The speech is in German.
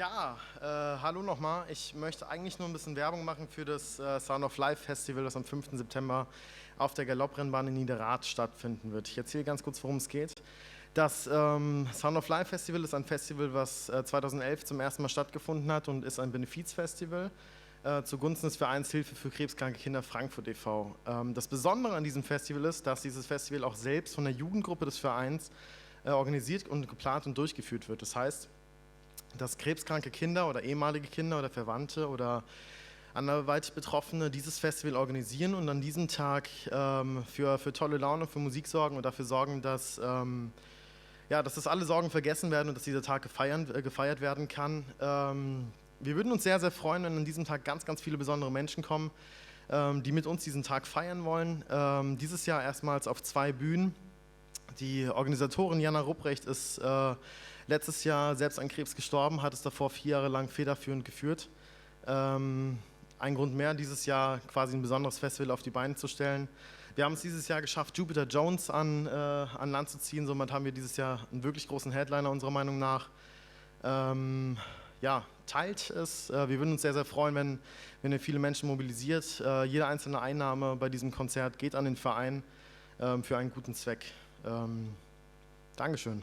Hallo nochmal. Ich möchte eigentlich nur ein bisschen Werbung machen für das Sound of Life Festival, das am 5. September auf der Galopprennbahn in Niederrad stattfinden wird. Ich erzähle ganz kurz, worum es geht. Das Sound of Life Festival ist ein Festival, was 2011 zum ersten Mal stattgefunden hat und ist ein Benefizfestival zugunsten des Vereins Hilfe für krebskranke Kinder Frankfurt e.V. Das Besondere an diesem Festival ist, dass dieses Festival auch selbst von der Jugendgruppe des Vereins organisiert und geplant und durchgeführt wird. Das heißt, dass krebskranke Kinder oder ehemalige Kinder oder Verwandte oder anderweitig Betroffene dieses Festival organisieren und an diesem Tag für tolle Laune, für Musik sorgen und dafür sorgen, dass dass alle Sorgen vergessen werden und dass dieser Tag gefeiert werden kann. Wir würden uns sehr, sehr freuen, wenn an diesem Tag ganz, ganz viele besondere Menschen kommen, die mit uns diesen Tag feiern wollen. Dieses Jahr erstmals auf 2 Bühnen. Die Organisatorin Jana Rupprecht ist letztes Jahr selbst an Krebs gestorben, hat es davor 4 Jahre lang federführend geführt. Ein Grund mehr, dieses Jahr quasi ein besonderes Festival auf die Beine zu stellen. Wir haben es dieses Jahr geschafft, Jupiter Jones an Land zu ziehen. Somit haben wir dieses Jahr einen wirklich großen Headliner unserer Meinung nach. Teilt es. Wir würden uns sehr, sehr freuen, wenn ihr viele Menschen mobilisiert. Jede einzelne Einnahme bei diesem Konzert geht an den Verein für einen guten Zweck. Dankeschön.